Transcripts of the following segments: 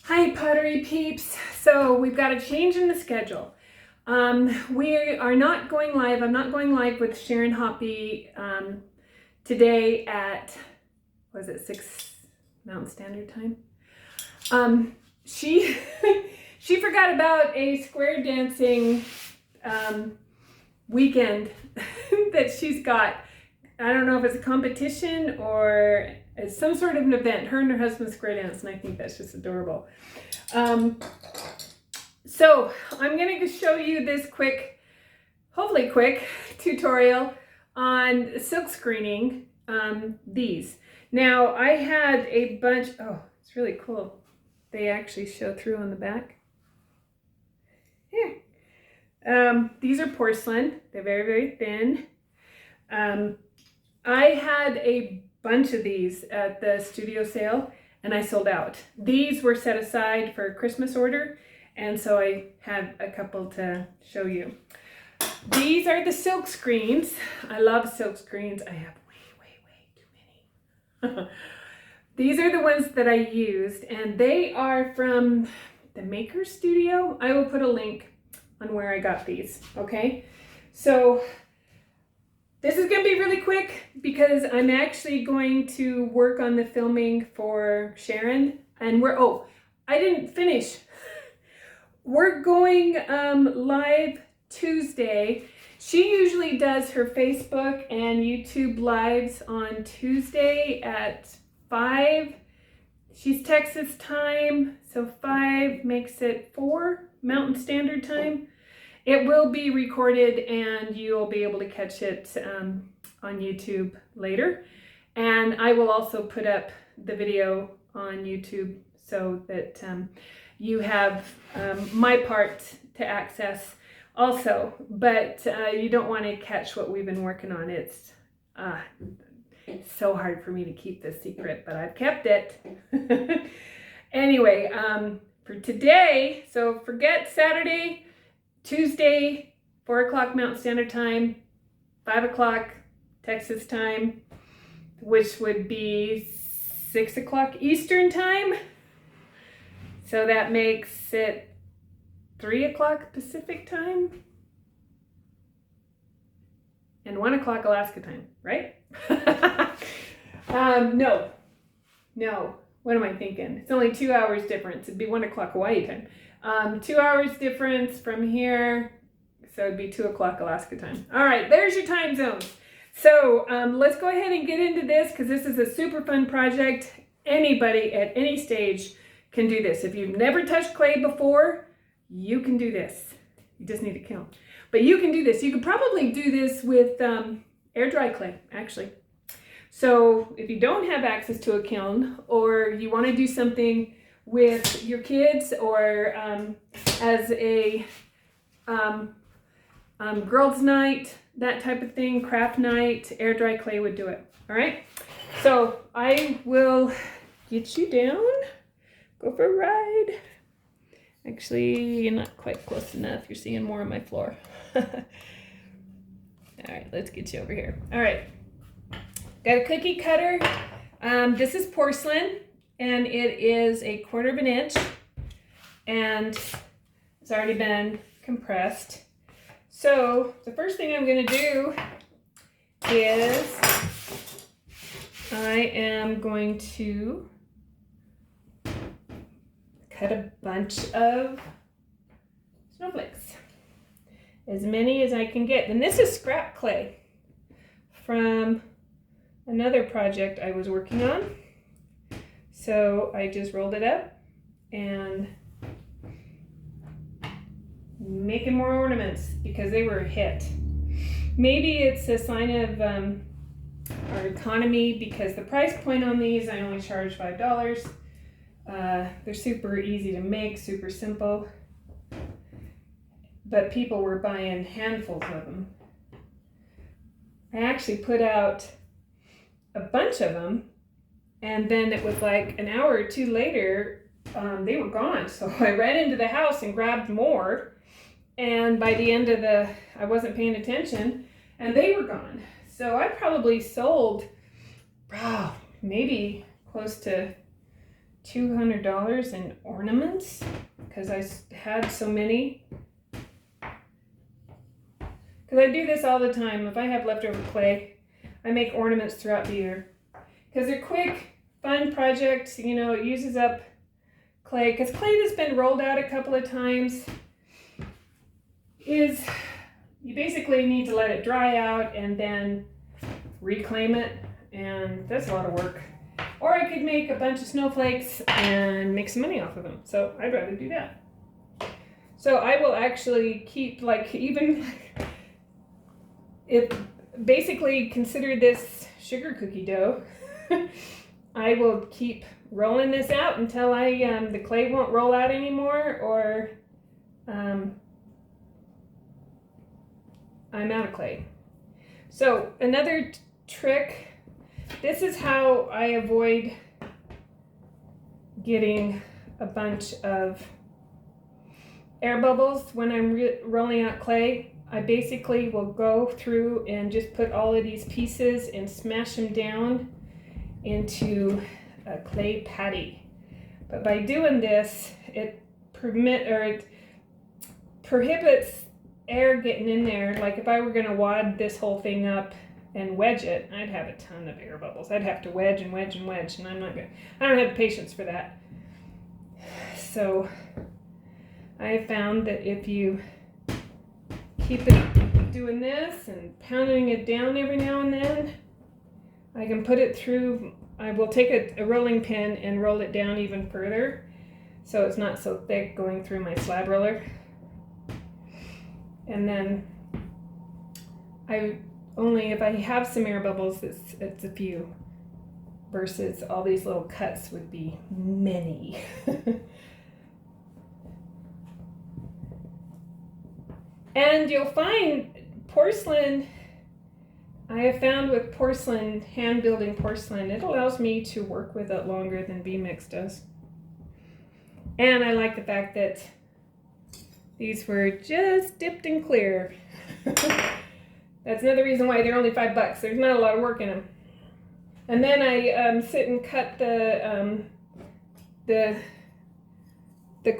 Hi Pottery peeps. So we've got a change in the schedule. We are not going live. I'm not going live with Sharon Hoppy today at, was it 6 Mountain Standard Time? She she forgot about a square dancing weekend that she's got. I don't know if it's a competition or it's some sort of an event. Her and her husband square dance, and I think that's just adorable. So I'm going to show you this quick, hopefully quick, tutorial on silk screening these. Now I had a bunch, oh, it's really cool. They actually show through on the back. Here. These are porcelain. They're very, very thin. I had a bunch of these at the studio sale and I sold out. These were set aside for a Christmas order, and so I have a couple to show you. These are the silk screens. I love silk screens. I have way too many. These are the ones that I used, and they are from the Maker Studio. I will put a link on where I got these, okay? So this is going to be really quick because I'm actually going to work on the filming for Sharon, and I didn't finish. We're going live Tuesday. She usually does her Facebook and YouTube lives on Tuesday at 5. She's Texas time, so 5 makes it 4 Mountain Standard Time. It will be recorded and you'll be able to catch it on YouTube later. And I will also put up the video on YouTube so that you have my part to access also. But you don't want to catch what we've been working on. It's so hard for me to keep this secret, but I've kept it. Anyway, for today, so forget Saturday, Tuesday, 4 o'clock Mountain Standard Time, 5 o'clock Texas time, which would be 6 o'clock Eastern Time. So that makes it 3 o'clock Pacific Time and 1 o'clock Alaska time, right? No. What am I thinking? It's only 2 hours difference. It'd be 1 o'clock Hawaii time. 2 hours difference from here, so it'd be 2 o'clock Alaska time. All right, there's your time zones. So let's go ahead and get into this because this is a super fun project. Anybody at any stage can do this. If you've never touched clay before, you can do this. You just need a kiln. But you can do this. You could probably do this with air dry clay, actually. So if you don't have access to a kiln, or you want to do something with your kids, or as a girls' night, that type of thing, craft night, air dry clay would do it. All right. So I will get you down, go for a ride. Actually, you're not quite close enough. You're seeing more of my floor. All right, let's get you over here. All right. Got a cookie cutter. This is porcelain, and it is 1/4 of an inch, and it's already been compressed. So the first thing I'm going to do is I am going to cut a bunch of snowflakes, as many as I can get. And this is scrap clay from another project I was working on. So I just rolled it up and making more ornaments because they were a hit. Maybe it's a sign of our economy because the price point on these, I only charge $5. They're super easy to make, super simple, but people were buying handfuls of them. I actually put out a bunch of them, and then it was like an hour or two later, they were gone. So I ran into the house and grabbed more, and by the end of I wasn't paying attention, and they were gone. So I probably sold, maybe close to $200 in ornaments because I had so many. Because I do this all the time. If I have leftover clay, I make ornaments throughout the year. Because they're quick, fun projects. You know, it uses up clay. Because clay that's been rolled out a couple of times is, you basically need to let it dry out and then reclaim it. And that's a lot of work. Or I could make a bunch of snowflakes and make some money off of them. So I'd rather do that. So I will actually keep, like, even if basically consider this sugar cookie dough. I will keep rolling this out until the clay won't roll out anymore, or I'm out of clay. So another trick. This is how I avoid getting a bunch of air bubbles when I'm rolling out clay. I basically will go through and just put all of these pieces and smash them down into a clay patty. But by doing this, it prohibits air getting in there. Like if I were going to wad this whole thing up and wedge it, I'd have a ton of air bubbles. I'd have to wedge and wedge and wedge, and I don't have patience for that. So I have found that if you keep it doing this and pounding it down every now and then, I can put it through. I will take a rolling pin and roll it down even further so it's not so thick going through my slab roller. And then if I have some air bubbles, it's a few, versus all these little cuts would be many. And you'll find porcelain, I have found with porcelain, hand building porcelain, it allows me to work with it longer than B-Mix does. And I like the fact that these were just dipped in clear. That's another reason why they're only $5. There's not a lot of work in them. And then I sit and cut the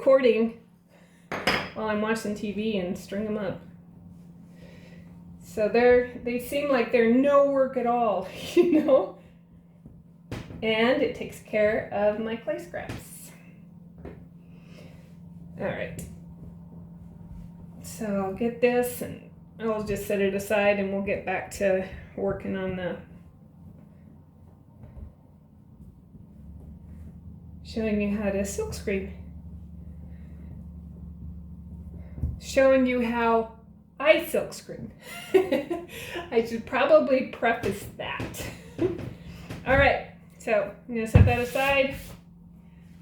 cording while I'm watching TV and string them up. So they seem like they're no work at all, you know? And it takes care of my clay scraps. All right. So I'll get this and I'll just set it aside and we'll get back to working on showing you how to silk screen. Showing you how I silk screen. I should probably preface that. All right, so I'm gonna set that aside.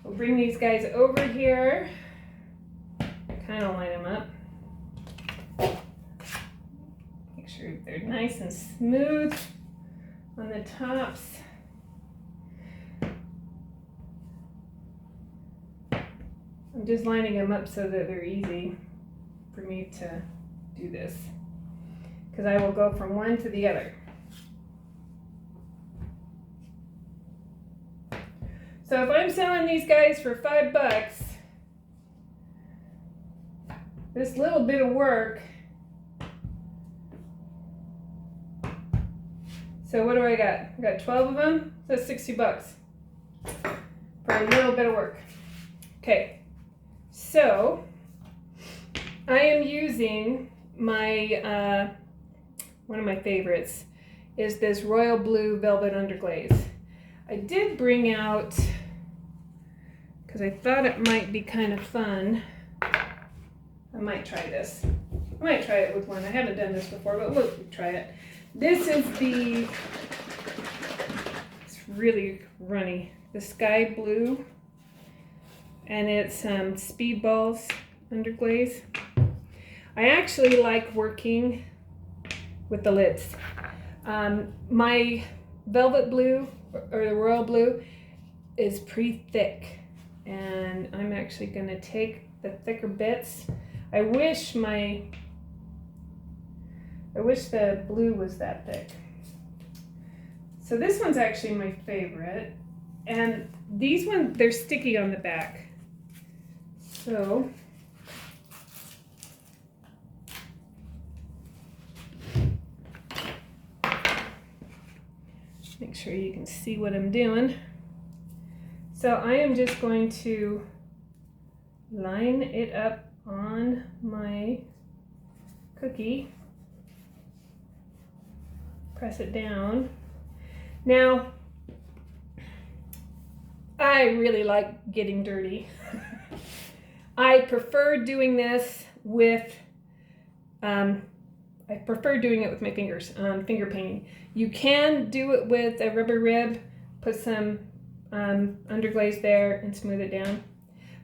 We'll bring these guys over here. Kind of line them up. Make sure they're nice and smooth on the tops. I'm just lining them up so that they're easy for me to do this, because I will go from one to the other. So if I'm selling these guys for $5, this little bit of work, so what do I got? I got 12 of them, so that's $60 for a little bit of work. Okay, so I am using my, one of my favorites is this royal blue velvet underglaze. I did bring out, because I thought it might be kind of fun, I might try this. I might try it with one. I haven't done this before, but we'll try it. This is it's really runny, the sky blue, and it's Speedballs underglaze. I actually like working with the lids. My velvet blue, or the royal blue, is pretty thick, and I'm actually going to take the thicker bits. I wish the blue was that thick. So this one's actually my favorite, And these ones, they're sticky on the back. So make sure you can see what I'm doing. So I am just going to line it up on my cookie, press it down. Now, I really like getting dirty. I prefer doing this with, I prefer doing it with my fingers, finger painting. You can do it with a rubber rib, put some underglaze there and smooth it down.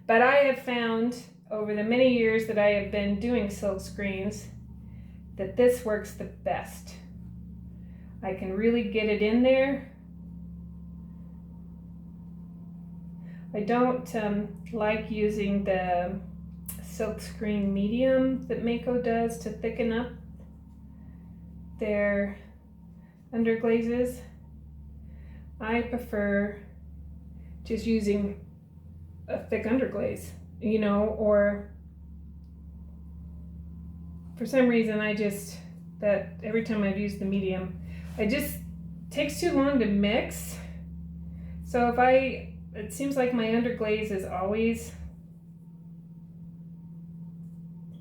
But I have found over the many years that I have been doing silk screens that this works the best. I can really get it in there. I don't like using the Silkscreen medium that Mako does to thicken up their underglazes. I prefer just using a thick underglaze, you know, or for some reason that every time I've used the medium, it just takes too long to mix. So it seems like my underglaze is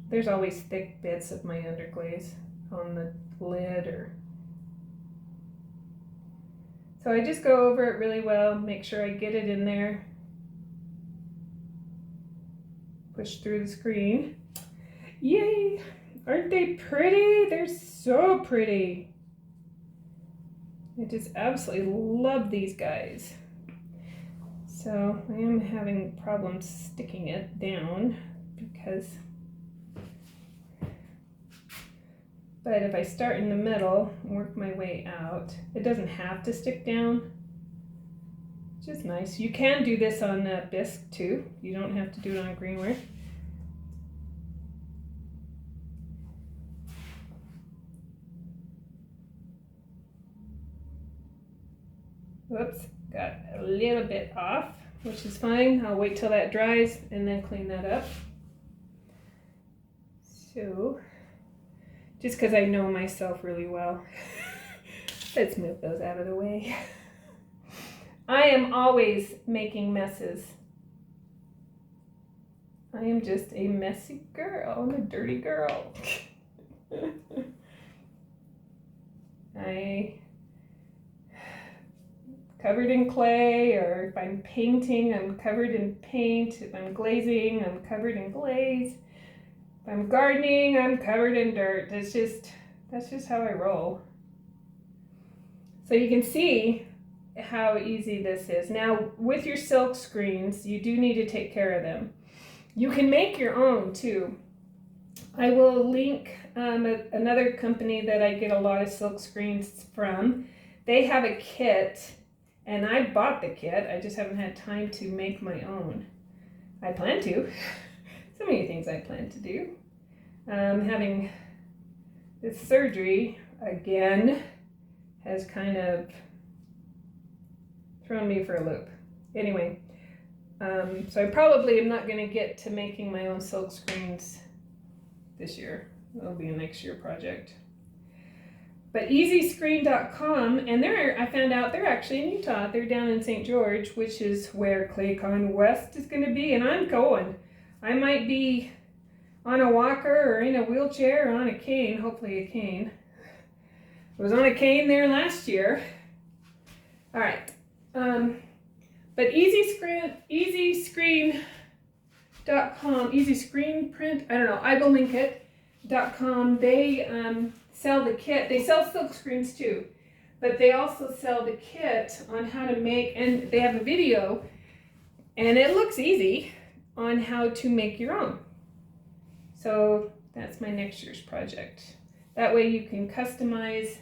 there's always thick bits of my underglaze on the lid so I just go over it really well, make sure I get it in there, push through the screen. Yay! Aren't they pretty? They're so pretty. I just absolutely love these guys. So I am having problems sticking it down but if I start in the middle and work my way out, it doesn't have to stick down, which is nice. You can do this on bisque too. You don't have to do it on greenware. Whoops, got a little bit off, which is fine. I'll wait till that dries and then clean that up. So, just because I know myself really well, let's move those out of the way. I am always making messes. I am just a messy girl. I'm a dirty girl. Covered in clay, or if I'm painting, I'm covered in paint. If I'm glazing, I'm covered in glaze. If I'm gardening, I'm covered in dirt. That's just how I roll. So you can see how easy this is. Now, with your silk screens, you do need to take care of them. You can make your own too. I will link another company that I get a lot of silk screens from. They have a kit, and I bought the kit. I just haven't had time to make my own. I plan to. So many things I plan to do. Having this surgery again has kind of thrown me for a loop. Anyway, so I probably am not going to get to making my own silk screens this year. It'll be a next year project. But EasyScreen.com, and I found out they're actually in Utah. They're down in St. George, which is where ClayCon West is going to be, and I'm going. I might be on a walker or in a wheelchair or on a cane, hopefully a cane. I was on a cane there last year. All right, but EasyScreen.com, EasyScreenprint, I don't know, I will link it, .com. They sell the kit. They sell silk screens too, but they also sell the kit on how to make, and they have a video, and it looks easy on how to make your own. So that's my next year's project. That way you can customize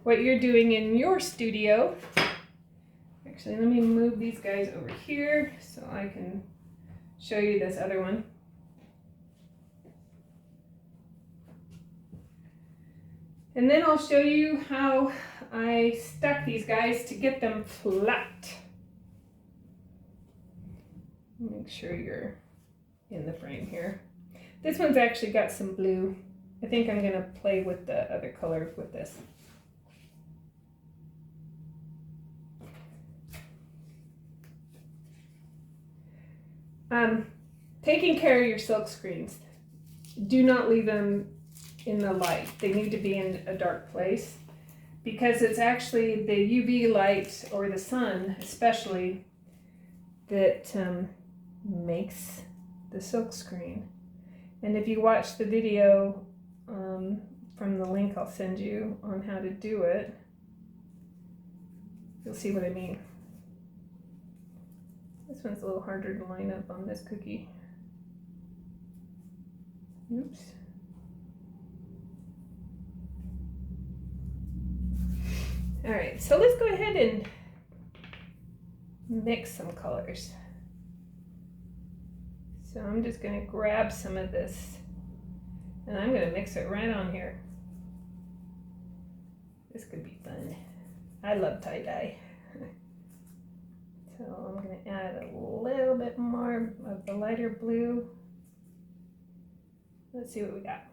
what you're doing in your studio. Actually, let me move these guys over here so I can show you this other one. And then I'll show you how I stuck these guys to get them flat. Make sure you're in the frame here. This one's actually got some blue. I think I'm gonna play with the other colors with this. Taking care of your silk screens. Do not leave them in the light. They need to be in a dark place because it's actually the UV light or the sun especially that makes the silk screen. And if you watch the video from the link I'll send you on how to do it, you'll see what I mean. This one's a little harder to line up on this cookie. Oops. All right, so let's go ahead and mix some colors. So I'm just going to grab some of this and I'm going to mix it right on here. This could be fun. I love tie-dye. So I'm going to add a little bit more of the lighter blue. Let's see what we got.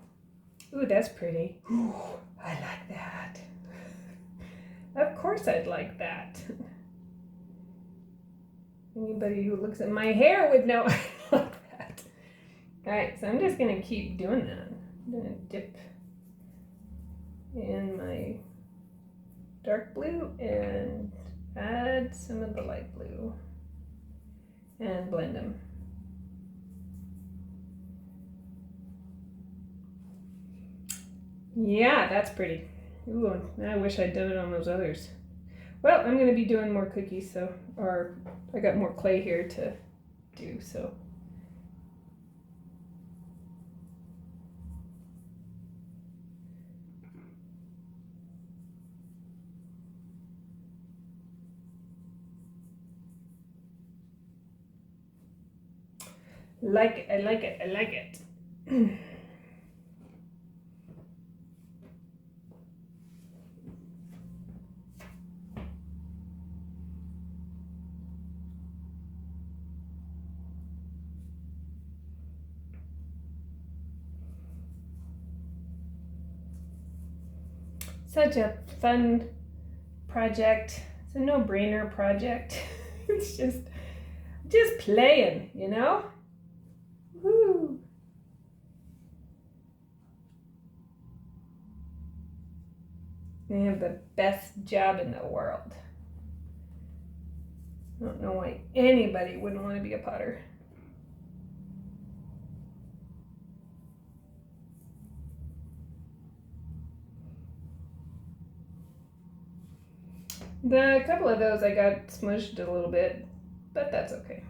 Ooh, that's pretty. Ooh, I like that. Of course I'd like that. Anybody who looks at my hair would know I like that. All right, so I'm just going to keep doing that. I'm going to dip in my dark blue and add some of the light blue and blend them. Yeah, that's pretty. Ooh, I wish I'd done it on those others. Well, I'm going to be doing more cookies, so, or I got more clay here to do, so. Like it, I like it, I like it. Such a fun project. It's a no-brainer project. It's just playing, you know? Woo! They have the best job in the world. I don't know why anybody wouldn't want to be a potter. The couple of those I got smushed a little bit, but that's okay.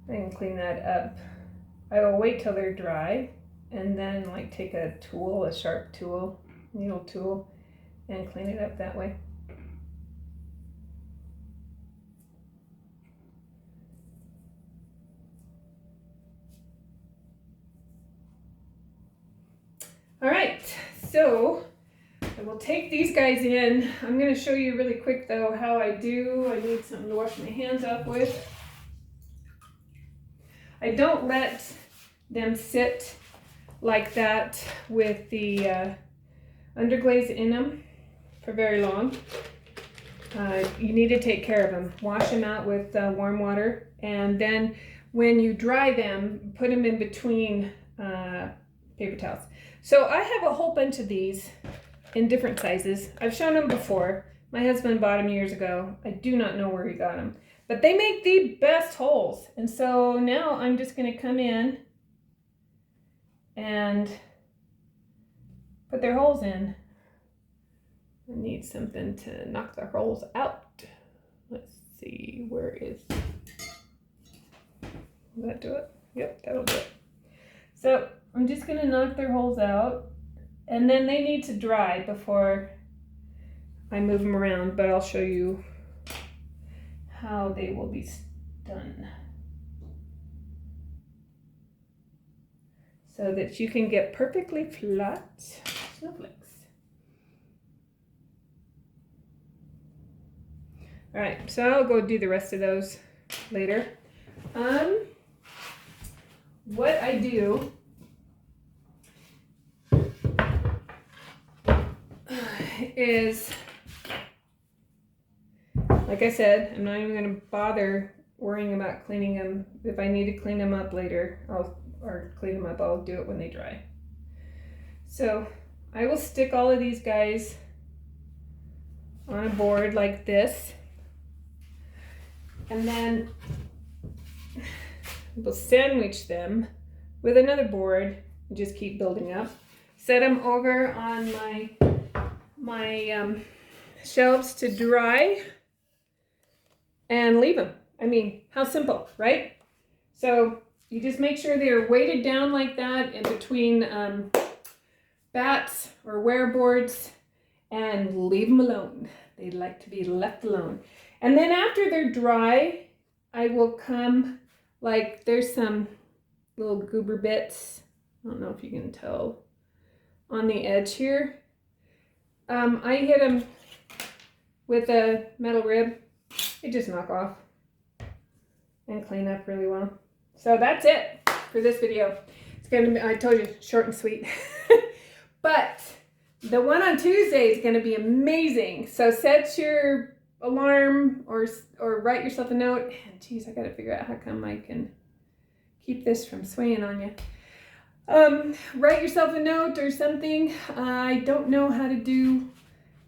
I can clean that up. I will wait till they're dry and then like take a tool, a sharp tool, needle tool, and clean it up that way. All right, so I will take these guys in. I'm going to show you really quick though how I do. I need something to wash my hands off with. I don't let them sit like that with the underglaze in them for very long. You need to take care of them. Wash them out with warm water, and then when you dry them, put them in between paper towels. So I have a whole bunch of these in different sizes. I've shown them before. My husband bought them years ago. I do not know where he got them, but they make the best holes. And so now I'm just going to come in and put their holes in. I need something to knock the holes out. Let's see, where is, will that do it? Yep, that'll do it. So I'm just going to knock their holes out, and then they need to dry before I move them around, but I'll show you how they will be done so that you can get perfectly flat snowflakes. All right, so I'll go do the rest of those. later. What I do is, like I said, I'm not even going to bother worrying about cleaning them. If I need to clean them up later, I'll do it when they dry. So I will stick all of these guys on a board like this, and then we'll sandwich them with another board and just keep building up. Set them over on my shelves to dry and leave them. I mean, how simple, right? So you just make sure they're weighted down like that in between bats or wear boards, and leave them alone. They like to be left alone. And then after they're dry, I will come, like, there's some little goober bits, I don't know if you can tell, on the edge here. I hit them with a metal rib. They just knock off and clean up really well. So that's it for this video. It's gonna be, I told you, short and sweet. But the one on Tuesday is gonna be amazing. So set your alarm or write yourself a note. And geez, I gotta figure out how come I can keep this from swaying on you. Write yourself a note or something. I don't know how to do,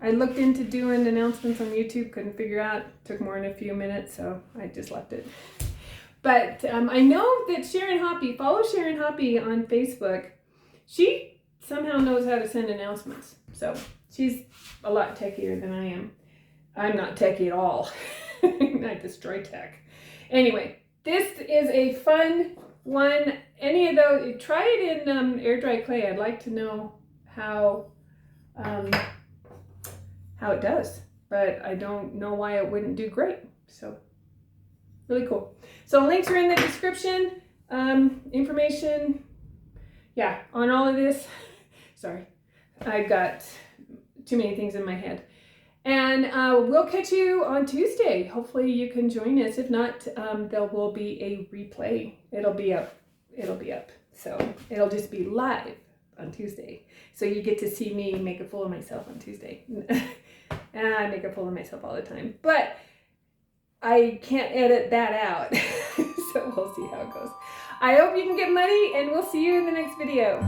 I looked into doing announcements on YouTube, couldn't figure out, took more than a few minutes, so I just left it. But I know that Sharon Hoppy, follow Sharon Hoppy on Facebook. She somehow knows how to send announcements. So she's a lot techier than I am. I'm not techie at all. I destroy tech. Anyway, this is a fun one. Any of those, try it in air dry clay. I'd like to know how it does, but I don't know why it wouldn't do great. So really cool. So links are in the description. Information, yeah, on all of this. Sorry, I've got too many things in my head. And we'll catch you on Tuesday. Hopefully you can join us. If not, there will be a replay. It'll be up. So it'll just be live on Tuesday. So you get to see me make a fool of myself on Tuesday. And I make a fool of myself all the time. But I can't edit that out. So we'll see how it goes. I hope you can get money, and we'll see you in the next video.